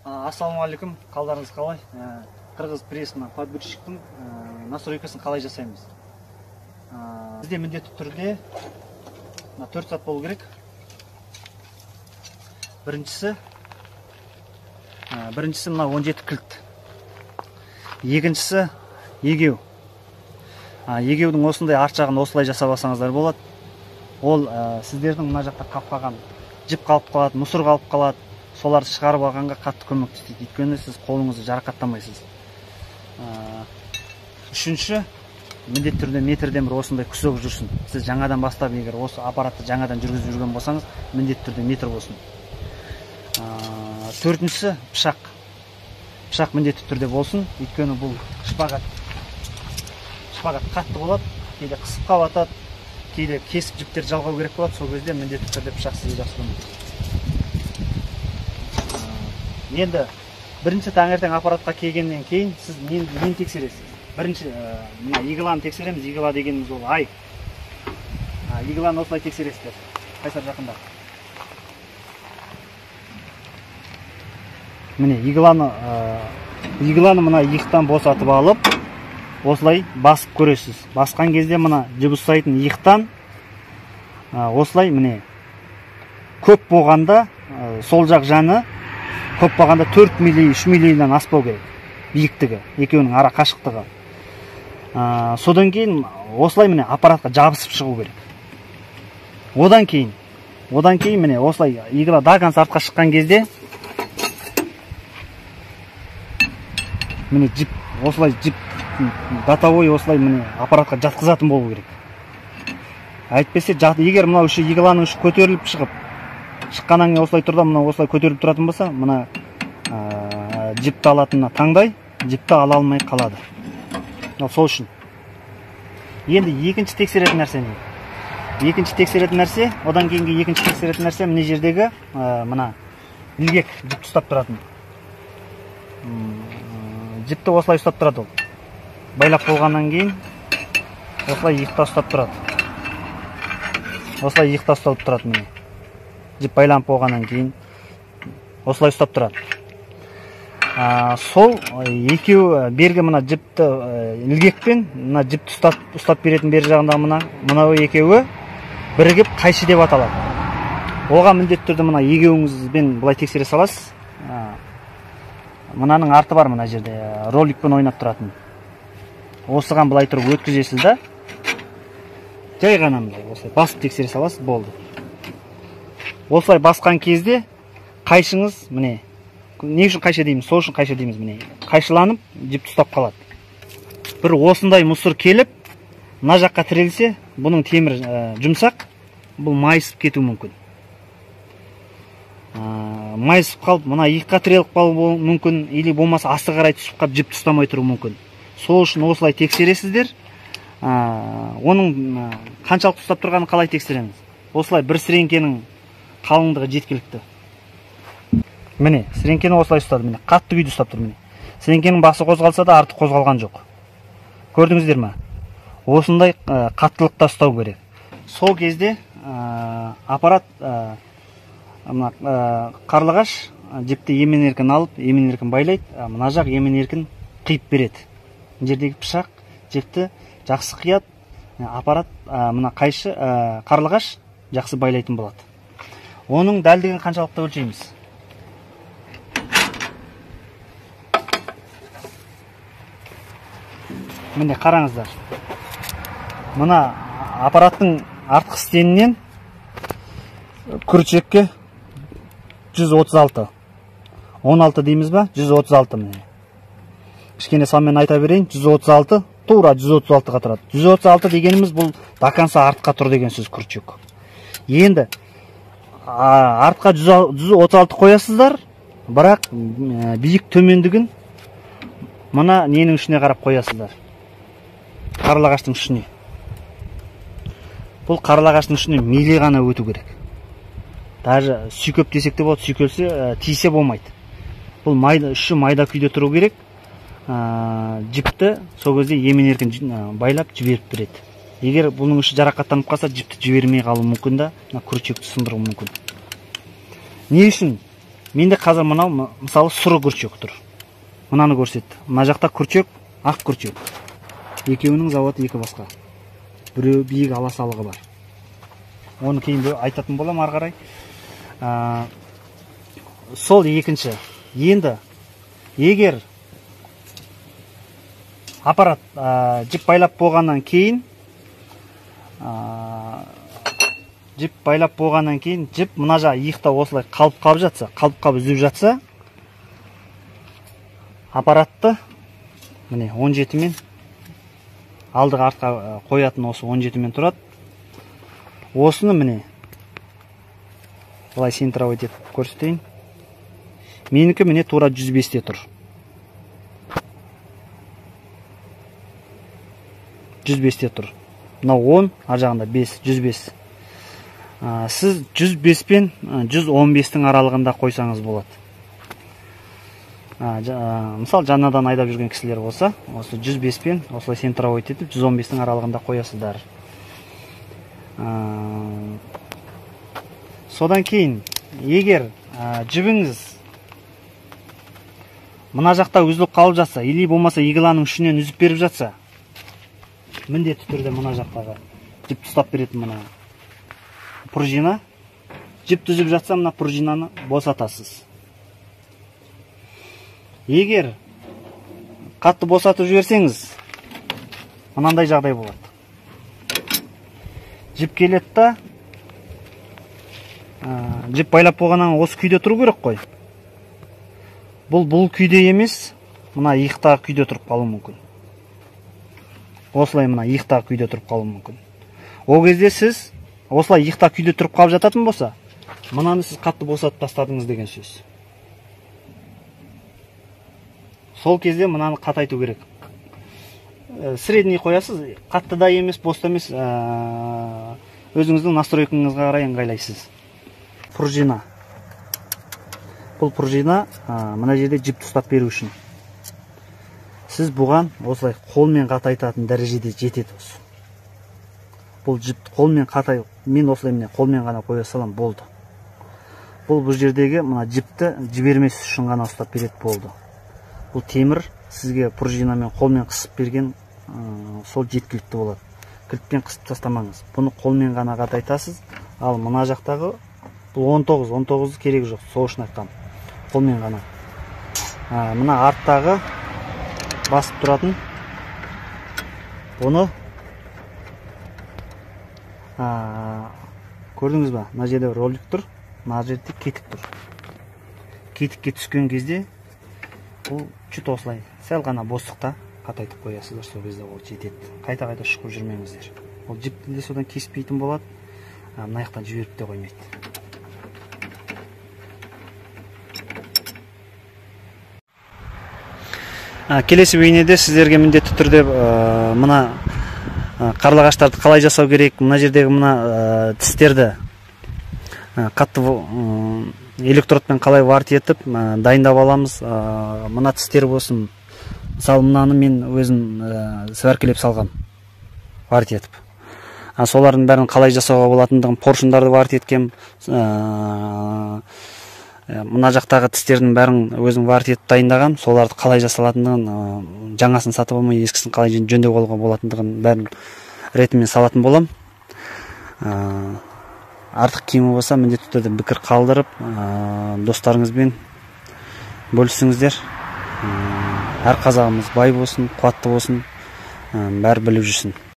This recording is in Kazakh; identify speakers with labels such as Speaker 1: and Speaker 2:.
Speaker 1: Ассалаумағалейкум, қалдарыңыз қалай? Қырғыз пресс-на подборщиктің настройкасын қалай жасаймыз? Бізде міндетті түрде 4 сат болу керек. Біріншісі мына 17 кілт. Екіншісі егеу. Егеудің осындай арт жағын осылай жасап алсаңыздар болады. Ол сіздердің мына жақта қалып қалған жіп қалып қалады, мұсыр қалып қалады. Соларды шығарып алғанға қатты көмектеседі. Өйткені сіз қолыңызды жарақаттамайсыз. Үшінші, міндетті түрде метрден бір осындай күсіп жүрсін. Сіз жаңадан бастап, егер осы аппаратты жаңадан жүргізіп жүрген болсаңыз, міндетті түрде метр болсын. Төртіншісі, пышақ. Пышақ міндетті түрде болсын. Өйткені бұл шпагат қатты болады, кейде қысып қалатады, кейде кесіп жіптерді жалғау керек болады. Сол кезде міндетті түрде пышақ сізге жақсы көмектеседі. Енді бірінші таңертең аппаратқа келгеннен кейін сіз нені тексересіз? Бірінші мына игыланы тексереміз. Игыла дегеніміз ол ай. Игыланы осылай тексересіздер. Қайсар жақында. Міне игыланы мына иықтан босатып алып, осылай басып көресіз. Басқан кезде мына жіп ұстайтын иықтан осылай міне көп болғанда сол жақ жаны көп болғанда 4 милли, 3 миллиден аспау керек. Биіктігі, екеуінің ара қашықтығы. Содан кейін осылай міне аппаратқа жабысып шығу керек. Одан кейін міне осылай игіла даган артқа шыққан кезде міне жіп датовой осылай міне аппаратқа жатқызатын болу керек. Әйтпесе егер мынау үші игіланың үші көтеріліп шыққаннан кейін осылай тұрда, мына осылай көтеріліп тұратын болса, мына жіпті алатынына таңдай, жіпті ала алмай қалады. Сол үшін. Енді екінші тексеретін нәрсе, одан кейінгі екінші тексеретін нәрсе, мына жердегі мына ілгек жіпті ұстап тұратын. Жіпті осылай ұстап тұрады ол. Байлап болғаннан кейін осылай иықта ұстап тұрады. Осылай иықта ұстап тұрады міне. Жіп байланып болғаннан кейін осылай ұстап тұрады. Сол екеу бергі мына жіпті ілгекпен мына жіпті ұстап беретін бер жағында мынау екеуі бірігіп қайшы деп аталады. Оған міндетті түрде мына егеуіңізбен былай тексере саласыз. Мынаның арты бар мына жерде, роликпен ойнап тұратын. Осыған былай тұрып өткізесіз да, жай ғана осылай басып тексере саласыз, болды. Осылай басқан кезде қайшыңыз міне, не үшін қайшы дейміз? Сол үшін қайшы дейміз міне. Қайшыланып, жіпті ұстап қалады. Бір осындай мұсыр келіп, мына жаққа тірелсе, бұның темір жұмсақ, бұл майысып кетуі мүмкін. Майысып қалып, мына иыққа тіреліп қалуы мүмкін, или болмаса асты қарай түсіп қалып, жіпті ұстамай тұру мүмкін. Сол үшін осылай тексересіздер. Оның қаншалықты ұстап тұрғанын қалай тексереміз? Осылай бір сіреңкенің қалыңдығы жеткілікті. Міне, сіреңкені осылай ұстады, міне, қатты күйді ұстап тұр, міне. Сіреңкенің басы қозғалса да, арты қозғалған жоқ. Көрдіңіздер ме? Осындай қаттылықта ұстау керек. Сол кезде аппарат қарлығаш жіпті емен-еркін алып, емен-еркін байлайды, мына жақ емен-еркін қиып береді. Жердегі пышақ жіпті жақсы қияды, аппарат мына қайшы қарлығаш жақсы байлайтын болады. Оның дәлдігін қаншалықты өлшейміз? Міне қараңыздар. Мына аппараттың артқы стенінен күрчекке 136. 16 дейміз ба? 136 міне. Кішкене санмен айта берейін, 136, тура 136-ға тұрады. 136 дегеніміз бұл даканса артқа тұр деген сөз күрчек. Енді артқа 136 қоясыздар, бірақ биік төмендігін мына ненің үшіне қарап қоясыздар. Қарлығаштың үшіне. Бұл қарлығаштың үшіне мейлі ғана өту керек. Даже сүйкөп десек те болады, сүйкелсе тисе болмайды. Бұл үші майда күйде тұру керек. Жіпті сол кезде емен-еркін байлап жіберіп береді. Егер бұның үші жарақаттанып қалса, жіпті жібермей қалуы мүмкін да, күрчекті сындыруы мүмкін. Не үшін? Менде қазір мынау мысалы сұры күрчек тұр. Мынаны көрсетті. Мына жақта күрчек, ақ күрчек. Екеуінің заводы екі басқа. Біреу биік аласалығы бар. Оны кейін айтатын болам ары қарай. Сол екінші. Енді егер аппарат жіп байлап болғаннан кейін жіп мына жағы иықта осылай қалып жатса, қалып үзіп жатса, аппаратты міне 17 мен алдыға артқа қоятын осы 17 мен тұрады. Осыны міне былай центровой деп көрсетейін. Менікі міне тура 105-те тұр. 105-те тұр. Мынау 10, ар жағында 5, 105. Сіз 105 пен 115-тің аралығында қойсаңыз болады. Мысал жаңадан айдап жүрген кісілер болса, осы 105 пен осылай центровой етіп 115-тің аралығында қоясыздар. Содан кейін, егер жібіңіз мына жақта үзіліп қалып жатса, или болмаса игланың үшінен үзіп беріп жатса, міндетті түрде мына жақтағы жіп ұстап беретін мына пружина, жіп үзіп жатса, мына пружинаны босатасыз. Егер қатты босатып жіберсеңіз, мынандай жағдай болады. Жіп келеді да, жіп байлап болғаннан осы күйде тұру керек қой. Бұл күйде емес, мына иықтағы күйде тұрып қалуы мүмкін. Осылай мына иықтағы күйде тұрып қалуы мүмкін. Ол кезде сіз осылай иықтағы күйде тұрып қалып жататын болса, мынаны сіз қатты босатып тастадыңыз деген сөз. Сол кезде мынаны қатайту керек. Средний қоясыз, қатты да емес, бос та емес, өзіңіздің настройкаңызға қарай ыңғайлайсыз. Пружина. Бұл пружина мына жерде жіпті ұстап беру үшін. Сіз бұған осылай қолмен қатайтатын дәрежеде жетеді осы. Бұл жіпті қолмен қатай, мен осылай міне қолмен ғана қоя салам, болды. Бұл жердегі мына жіпті жібермес үшін ғана ұстап береді, болды. Бұл темір сізге пружинамен қолмен қысып берген сол жеткілікті болады. Кілтпен қысып тастамаңыз. Бұны қолмен ғана қатайтасыз. Ал мына жақтағы бұл 19 керек жоқ, сол үшін айтқам. Қолмен ғана. Мына арттағы басып тұратын бұны көрдіңіз ба? Мына жерде ролик тұр, мына жерде кетік тұр. Кетікке түскен кезде бұл чүт осылай сәл ғана бостықта қатайтып қоясыздар, сол кезде ол жетеді. Қайта-қайта шұқып жүрмеңіздер. Ол жіпті де содан кеспейтін болады, мына жақтан жіберіп те қоймайды. Келесі бейнеде сіздерге міндетті түрде мына қарлығаштарды қалай жасау керек, мына жердегі мына тістерді қатты электродпен қалай варт етіп дайындап аламыз. Мына тістер болсын, мысалы мынаны мен өзім сваркелеп салғам, варт етіп. Солардың бәрін қалай жасауға болатындығын, поршындарды варт еткем. Мына жақтағы тістердің бәрін өзім варт етіп дайындағам. Соларды қалай жасалатындығын, жаңасын сатып алмай, ескісін қалай жөндеп алуға болатындығын бәрін ретімен салатын болам. Артық кемі болса, міндетті түрде пікір қалдырып, достарыңызбен бөлісіңіздер. Әр қазағымыз бай болсын, қуатты болсын, бәрі біліп жүрсін.